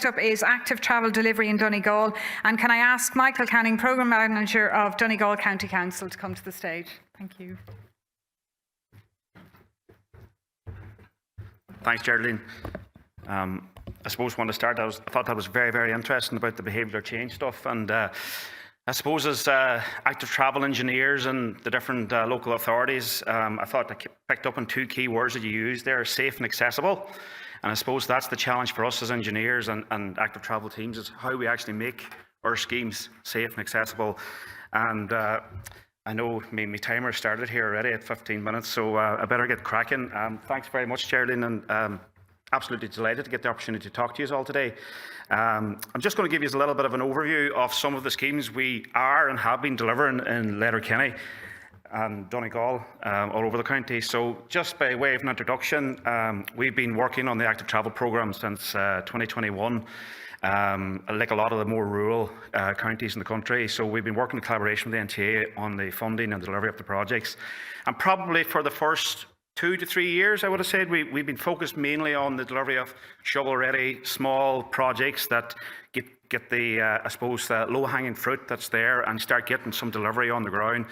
Up is active travel delivery in Donegal, and can I ask Michael Canning, Programme Manager of Donegal County Council, to come to the stage? Thank you. Thanks, Geraldine. I suppose when I started, I thought that was very, very interesting about the behaviour change stuff, and I suppose as active travel engineers and the different local authorities, I thought I picked up on two key words that you used there: safe and accessible. And I suppose that's the challenge for us as engineers and active travel teams, is how we actually make our schemes safe and accessible. And I know my timer started here already at 15 minutes, so I better get cracking. Thanks very much, Geraldine, and absolutely delighted to get the opportunity to talk to you all today. I'm just going to give you a little bit of an overview of some of the schemes we are and have been delivering in Letterkenny and Donegal, all over the county. So just by way of an introduction, we've been working on the active travel programme since 2021, like a lot of the more rural counties in the country. So we've been working in collaboration with the NTA on the funding and delivery of the projects. And probably for the first 2 to 3 years, I would have said, we've been focused mainly on the delivery of shovel-ready small projects that get the, I suppose, the low-hanging fruit that's there and start getting some delivery on the ground.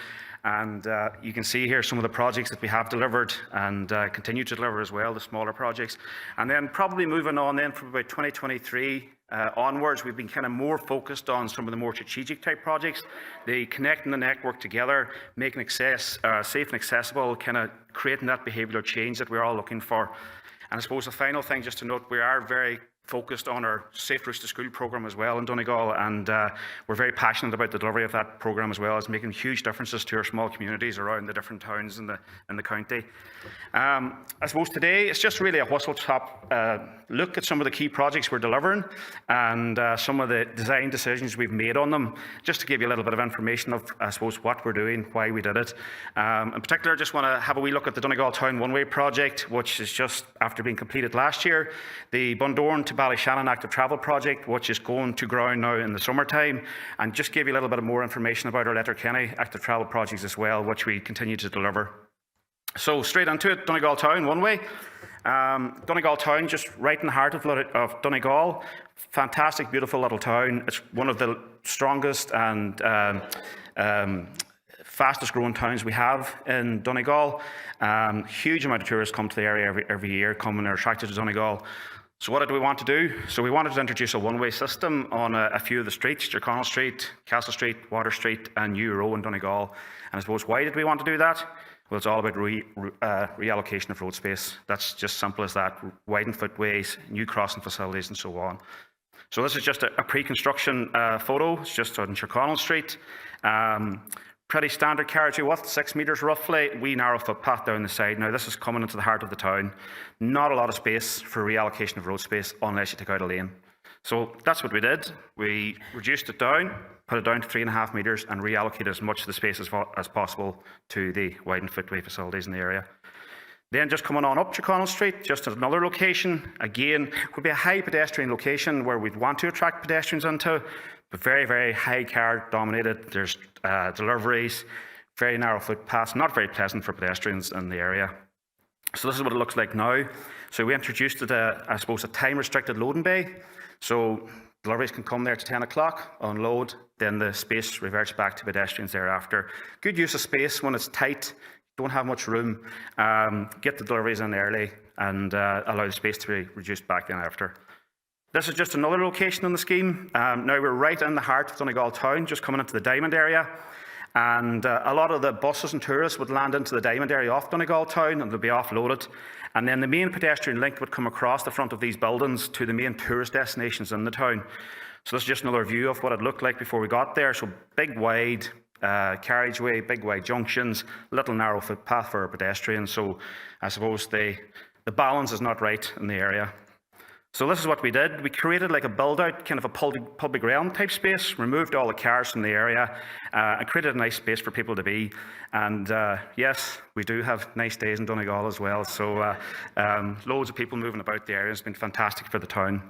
And you can see here some of the projects that we have delivered and continue to deliver as well, the smaller projects. And then probably moving on then from about 2023 onwards, we've been kind of more focused on some of the more strategic type projects, the connecting the network together, making access safe and accessible, kind of creating that behavioural change that we're all looking for. And I suppose the final thing just to note, we are very focused on our Safe Routes to School programme as well in Donegal, and we're very passionate about the delivery of that programme as well. It's making huge differences to our small communities around the different towns in the county. I suppose today it's just really a whistle-stop look at some of the key projects we're delivering and some of the design decisions we've made on them, just to give you a little bit of information of, I suppose, what we're doing, why we did it. In particular, I just want to have a wee look at the Donegal Town One-Way project, which is just after being completed last year. The Bundoran to Ballyshannon active travel project, which is going to ground now in the summertime, and just give you a little bit more information about our Letterkenny active travel projects as well, which we continue to deliver. So straight into it, Donegal Town One Way. Donegal Town, just right in the heart of Donegal. Fantastic, beautiful little town. It's one of the strongest and fastest growing towns we have in Donegal. Huge amount of tourists come to the area every year, come and are attracted to Donegal. So what did we want to do? So we wanted to introduce a one-way system on a few of the streets: Tyrconnell Street, Castle Street, Water Street and New Row in Donegal. And I suppose, why did we want to do that? Well, it's all about reallocation of road space. That's just simple as that. Widened footways, new crossing facilities and so on. So this is just a pre-construction photo. It's just on Tyrconnell Street. Pretty standard carriageway width, 6 metres roughly. Wee narrow footpath down the side. Now this is coming into the heart of the town. Not a lot of space for reallocation of road space unless you take out a lane. So that's what we did. We reduced it down, put it down to 3.5 metres and reallocated as much of the space as possible to the widened footway facilities in the area. Then just coming on up Tyrconnell Street, just at another location, again, would be a high pedestrian location where we'd want to attract pedestrians into, but very, very high car dominated. There's deliveries, very narrow footpaths, not very pleasant for pedestrians in the area. So this is what it looks like now. So we introduced it, I suppose, a time restricted loading bay. So deliveries can come there to 10 o'clock, unload, then the space reverts back to pedestrians thereafter. Good use of space when it's tight, don't have much room, get the deliveries in early and allow the space to be reduced back then after. This is just another location in the scheme. Now we're right in the heart of Donegal Town, just coming into the Diamond area. And a lot of the buses and tourists would land into the Diamond area off Donegal Town and they'll be offloaded. And then the main pedestrian link would come across the front of these buildings to the main tourist destinations in the town. So this is just another view of what it looked like before we got there. So big wide carriageway, big wide junctions, little narrow footpath for our pedestrians. So I suppose the balance is not right in the area. So this is what we did. We created like a build-out, kind of a public realm type space, removed all the cars from the area, and created a nice space for people to be. And yes, we do have nice days in Donegal as well. So loads of people moving about the area. It's been fantastic for the town.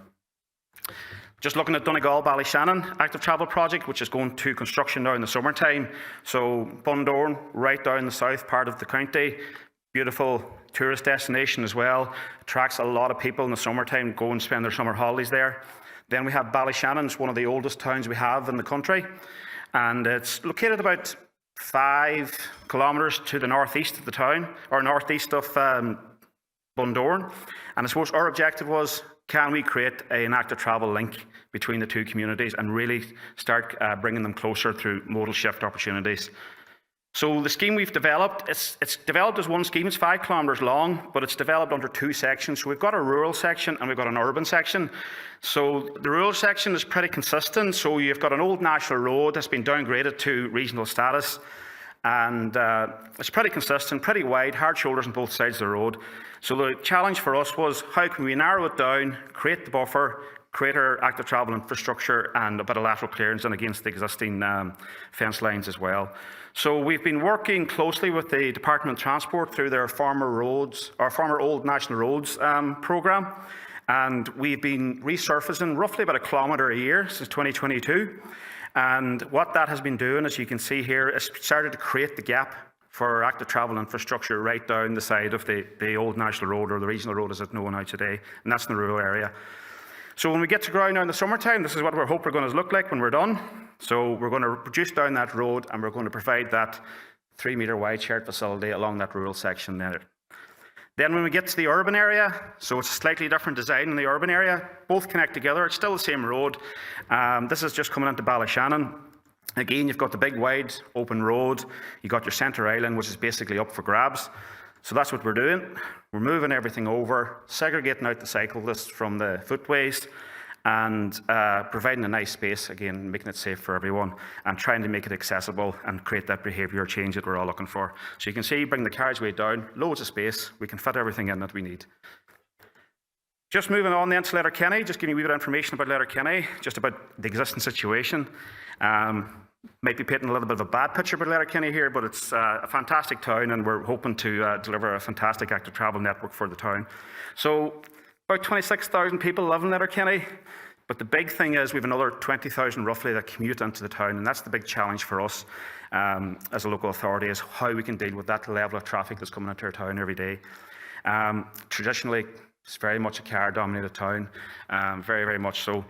Just looking at Donegal Ballyshannon active travel project, which is going to construction now in the summertime. So Bundoran, right down the south part of the county. Beautiful tourist destination as well. Attracts a lot of people in the summertime, go and spend their summer holidays there. Then we have Ballyshannon, one of the oldest towns we have in the country, and it's located about 5 kilometres to the northeast of the town, or northeast of Bundoran. And I suppose our objective was, can we create an active travel link between the two communities and really start bringing them closer through modal shift opportunities? So the scheme we've developed, it's developed as one scheme. It's 5 kilometres long, but it's developed under 2 sections. So we've got a rural section and we've got an urban section. So the rural section is pretty consistent. So you've got an old national road that's been downgraded to regional status. And it's pretty consistent, pretty wide, hard shoulders on both sides of the road. So the challenge for us was, how can we narrow it down, create the buffer, create our active travel infrastructure and a bit of lateral clearance and against the existing fence lines as well. So we've been working closely with the Department of Transport through their former old national roads programme, and we've been resurfacing roughly about 1 kilometre a year since 2022. And what that has been doing, as you can see here, is started to create the gap for active travel infrastructure right down the side of the old national road, or the regional road as it's known now today, and that's in the rural area. So when we get to ground now in the summertime, this is what we hope we're going to look like when we're done. So we're going to reduce down that road and we're going to provide that 3-metre wide shared facility along that rural section there. Then when we get to the urban area, so it's a slightly different design in the urban area, both connect together, it's still the same road. This is just coming into Ballyshannon. Again, you've got the big wide open road, you've got your centre island, which is basically up for grabs. So that's what we're doing. We're moving everything over, segregating out the cyclists from the footways, and providing a nice space, again, making it safe for everyone, and trying to make it accessible and create that behaviour change that we're all looking for. So you can see, bring the carriageway down, loads of space, we can fit everything in that we need. Just moving on then to Letterkenny, just giving you a wee bit of information about Letterkenny, just about the existing situation. Might be painting a little bit of a bad picture about Letterkenny here, but it's a fantastic town, and we're hoping to deliver a fantastic active travel network for the town. So about 26,000 people live in Letterkenny, but the big thing is we have another 20,000 roughly that commute into the town, and that's the big challenge for us as a local authority, is how we can deal with that level of traffic that's coming into our town every day. Traditionally, it's very much a car-dominated town, very, very much so.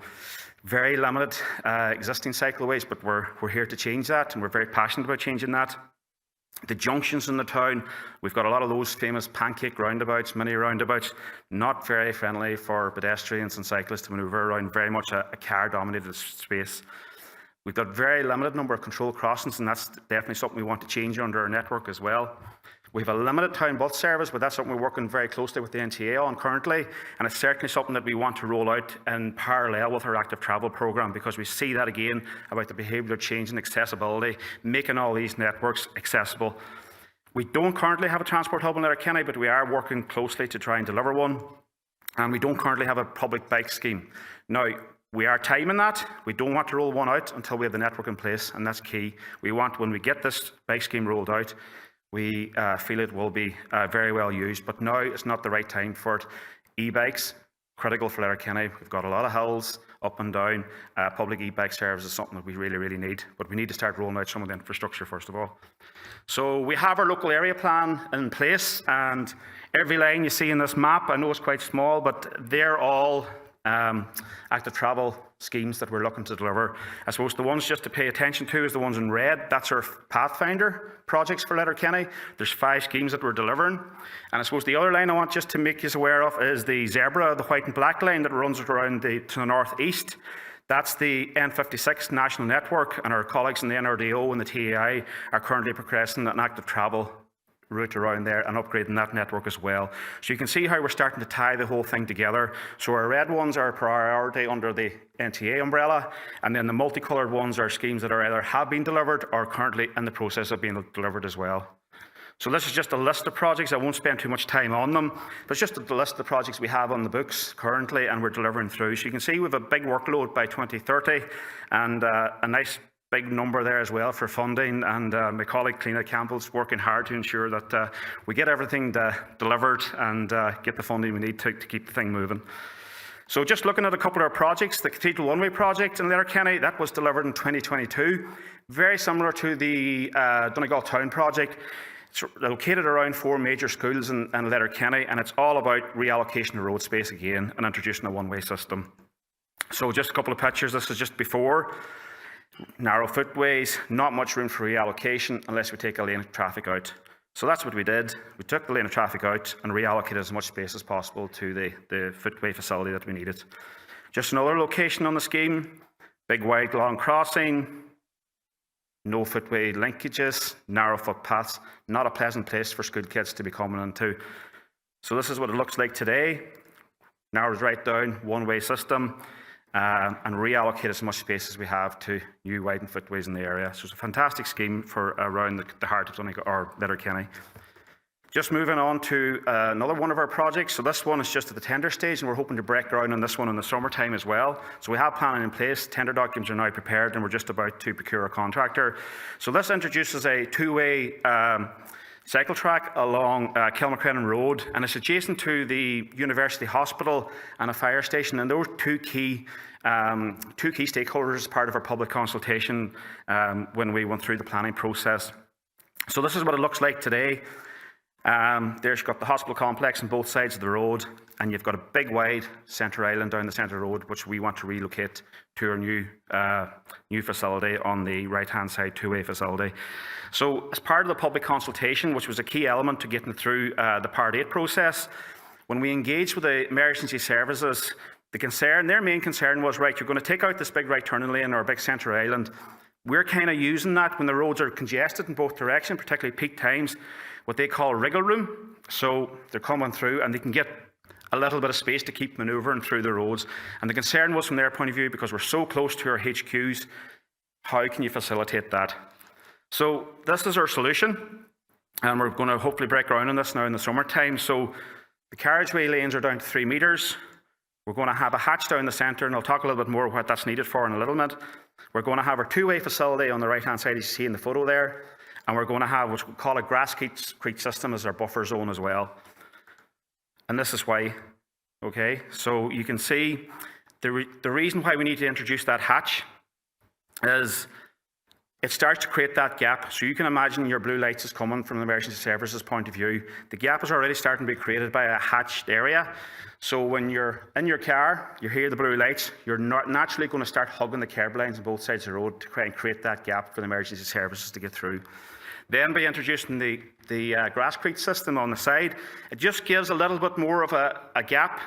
Very limited existing cycleways, but we're here to change that, and we're very passionate about changing that. The junctions in the town, we've got a lot of those famous pancake roundabouts, mini roundabouts, not very friendly for pedestrians and cyclists to manoeuvre around, very much a car-dominated space. We've got very limited number of control crossings, and that's definitely something we want to change under our network as well. We have a limited town bus service, but that's something we're working very closely with the NTA on currently, and it's certainly something that we want to roll out in parallel with our active travel programme, because we see that again about the behavioural change and accessibility, making all these networks accessible. We don't currently have a transport hub in Letterkenny, but we are working closely to try and deliver one, and we don't currently have a public bike scheme. Now, we are timing that. We don't want to roll one out until we have the network in place, and that's key. We want, when we get this bike scheme rolled out, we feel it will be very well used, but now is not the right time for it. E-bikes, critical for Letterkenny. We've got a lot of hills up and down. Public e-bike service is something that we really, really need, but we need to start rolling out some of the infrastructure first of all. So we have our local area plan in place, and every line you see in this map, I know it's quite small, but they're all active travel schemes that we're looking to deliver. I suppose the ones just to pay attention to is the ones in red. That's our Pathfinder projects for Letterkenny. There's 5 schemes that we're delivering. And I suppose the other line I want just to make you aware of is the zebra, the white and black line that runs around to the northeast. That's the N56 national network, and our colleagues in the NRDO and the TAI are currently progressing an active travel route around there and upgrading that network as well. So you can see how we're starting to tie the whole thing together. So our red ones are a priority under the NTA umbrella, and then the multicoloured ones are schemes that are either have been delivered or currently in the process of being delivered as well. So this is just a list of projects. I won't spend too much time on them, but it's just a list of the projects we have on the books currently and we're delivering through. So you can see we have a big workload by 2030 and a nice big number there as well for funding, and my colleague Cliona Campbell's working hard to ensure that we get everything delivered and get the funding we need to keep the thing moving. So just looking at a couple of our projects, the Cathedral One-Way project in Letterkenny, that was delivered in 2022. Very similar to the Donegal Town project. It's located around 4 major schools in Letterkenny, and it's all about reallocation of road space again and introducing a one-way system. So just a couple of pictures. This is just before. Narrow footways, not much room for reallocation unless we take a lane of traffic out. So that's what we did. We took the lane of traffic out and reallocated as much space as possible to the footway facility that we needed. Just another location on the scheme, big wide long crossing, no footway linkages, narrow footpaths, not a pleasant place for school kids to be coming into. So this is what it looks like today. Narrows right down, one-way system, and reallocate as much space as we have to new widened footways in the area. So it's a fantastic scheme for around the heart of Donegal or Letterkenny. Just moving on to another one of our projects. So this one is just at the tender stage, and we're hoping to break ground on this one in the summertime as well. So we have planning in place. Tender documents are now prepared, and we're just about to procure a contractor. So this introduces a two-way cycle track along Kilmacrennan Road, and it's adjacent to the University Hospital and a fire station, and those two key stakeholders as part of our public consultation when we went through the planning process. So this is what it looks like today. There's got the hospital complex on both sides of the road, and you've got a big wide centre island down the centre road, which we want to relocate to our new facility on the right-hand side, two-way facility. So as part of the public consultation, which was a key element to getting through the Part 8 process, when we engaged with the emergency services, their main concern was, right, you're going to take out this big right turning lane or a big centre island. We're kind of using that when the roads are congested in both directions, particularly peak times, what they call wriggle room. So they're coming through and they can get a little bit of space to keep manoeuvring through the roads. And the concern was from their point of view, because we're so close to our HQs, how can you facilitate that? So this is our solution, and we're going to hopefully break ground on this now in the summertime. So the carriageway lanes are down to 3 metres. We're going to have a hatch down the centre, and I'll talk a little bit more what that's needed for in a little bit. We're going to have our two-way facility on the right-hand side, as you see in the photo there, and we're going to have what we call a grasscrete system as our buffer zone as well. And this is why, okay? So you can see the reason why we need to introduce that hatch is it starts to create that gap. So you can imagine your blue lights is coming from the emergency services point of view. The gap is already starting to be created by a hatched area. So when you're in your car, you hear the blue lights, you're not naturally going to start hugging the curb lines on both sides of the road to try and create that gap for the emergency services to get through. Then by introducing the grasscrete system on the side, it just gives a little bit more of a gap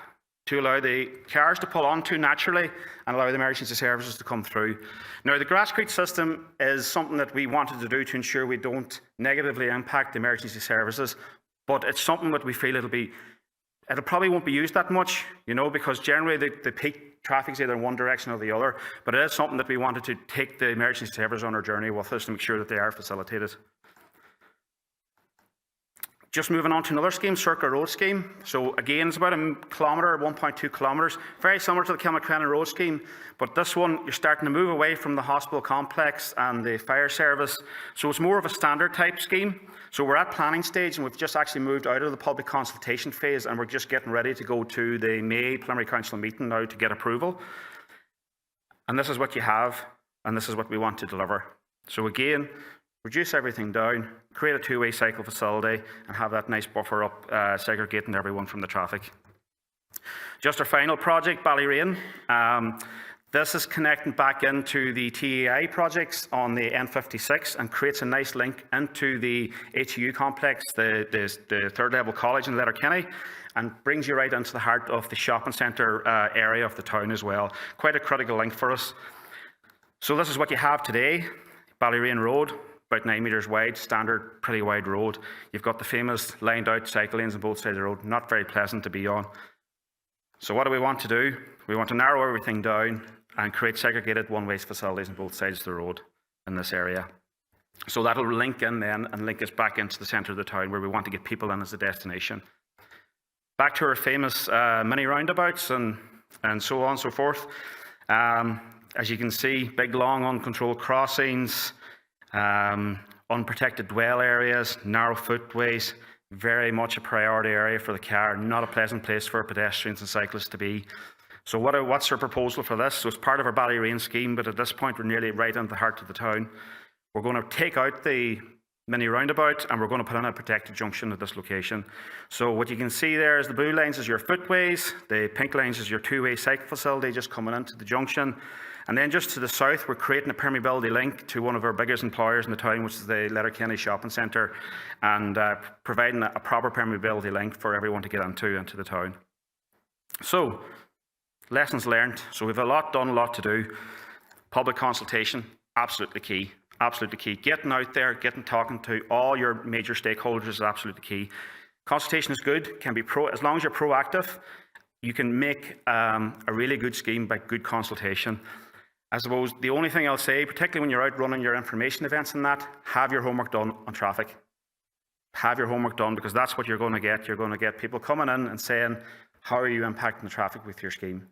to allow the cars to pull onto naturally and allow the emergency services to come through. Now, the grasscrete system is something that we wanted to do to ensure we don't negatively impact the emergency services, but it's something that we feel it'll probably won't be used that much, you know, because generally the peak traffic is either in one direction or the other, but it is something that we wanted to take the emergency services on our journey with us to make sure that they are facilitated. Just moving on to another scheme, Circular Road scheme. So again, it's about 1 kilometre, 1.2 kilometres, very similar to the Kilmacrennan Road scheme, but this one, you're starting to move away from the hospital complex and the fire service. So it's more of a standard type scheme. So we're at planning stage, and we've just actually moved out of the public consultation phase, and we're just getting ready to go to the May Preliminary Council meeting now to get approval. And this is what you have, and this is what we want to deliver. So again, reduce everything down, create a two-way cycle facility, and have that nice buffer up, segregating everyone from the traffic. Just our final project, Ballyrain. This is connecting back into the TAI projects on the N56 and creates a nice link into the HU complex, the third level college in Letterkenny, and brings you right into the heart of the shopping centre area of the town as well. Quite a critical link for us. So this is what you have today, Ballyrain Road, about 9 metres wide, standard, pretty wide road. You've got the famous lined out cycle lanes on both sides of the road, not very pleasant to be on. So what do we want to do? We want to narrow everything down and create segregated one-way facilities on both sides of the road in this area. So that'll link in then and link us back into the centre of the town where we want to get people in as a destination. Back to our famous mini roundabouts and so on and so forth. As you can see, big, long, uncontrolled crossings, unprotected dwell areas, narrow footways, very much a priority area for the car, not a pleasant place for pedestrians and cyclists to be. So what's our proposal for this? So it's part of our Ballyrain scheme, but at this point we're nearly right into the heart of the town. We're going to take out the mini roundabout, and we're going to put in a protected junction at this location. So what you can see there is the blue lines is your footways, the pink lines is your two-way cycle facility just coming into the junction. And then just to the south, we're creating a permeability link to one of our biggest employers in the town, which is the Letterkenny Shopping Centre, and providing a proper permeability link for everyone to get into the town. So, lessons learned. So we've a lot done, a lot to do. Public consultation, absolutely key. Absolutely key. Getting out there, getting talking to all your major stakeholders is absolutely key. Consultation is good, can be as long as you're proactive, you can make a really good scheme by good consultation. I suppose the only thing I'll say, particularly when you're out running your information events and that, have your homework done on traffic. Have your homework done, because that's what you're going to get. You're going to get people coming in and saying, how are you impacting the traffic with your scheme?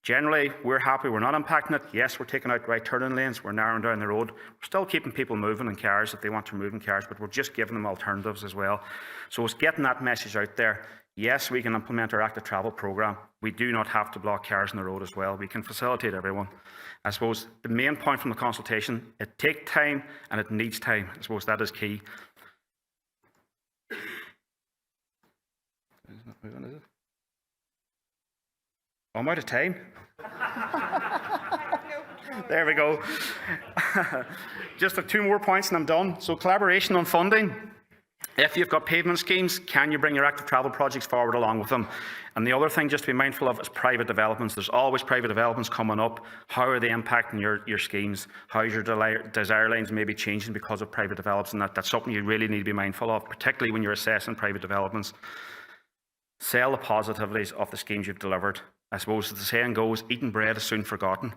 Generally, we're happy we're not impacting it. Yes, we're taking out right turning lanes, we're narrowing down the road. We're still keeping people moving in cars if they want to move in cars, but we're just giving them alternatives as well. So it's getting that message out there. Yes, we can implement our active travel programme. We do not have to block cars on the road as well. We can facilitate everyone. I suppose the main point from the consultation, it takes time and it needs time. I suppose that is key. It's not moving, is it? I'm out of time. There we go. Just have 2 more points and I'm done. So collaboration on funding. If you've got pavement schemes, can you bring your active travel projects forward along with them? And the other thing just to be mindful of is private developments. There's always private developments coming up. How are they impacting your schemes? How is your desire lines maybe changing because of private developments? And that's something you really need to be mindful of, particularly when you're assessing private developments. Sell the positivities of the schemes you've delivered. I suppose as the saying goes, eating bread is soon forgotten.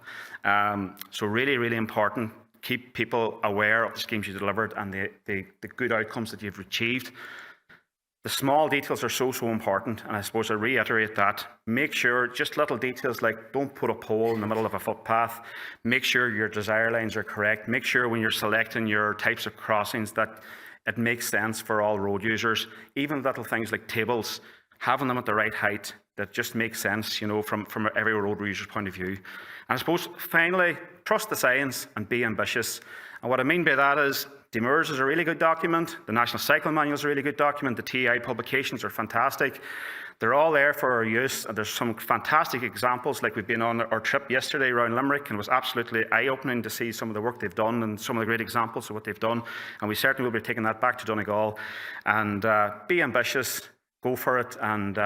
So really, really important. Keep people aware of the schemes you delivered and the good outcomes that you've achieved. The small details are so important, and I suppose I reiterate that. Make sure, just little details like don't put a pole in the middle of a footpath. Make sure your desire lines are correct. Make sure when you're selecting your types of crossings that it makes sense for all road users. Even little things like tables, having them at the right height, that just makes sense, you know, from every road user's point of view. And I suppose, finally, trust the science and be ambitious. And what I mean by that is, DMIRS is a really good document, the National Cycling Manual is a really good document, the TI publications are fantastic. They're all there for our use, and there's some fantastic examples, like we've been on our trip yesterday around Limerick, and it was absolutely eye-opening to see some of the work they've done and some of the great examples of what they've done. And we certainly will be taking that back to Donegal. And be ambitious, go for it, and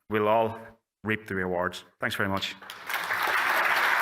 we'll all reap the rewards. Thanks very much.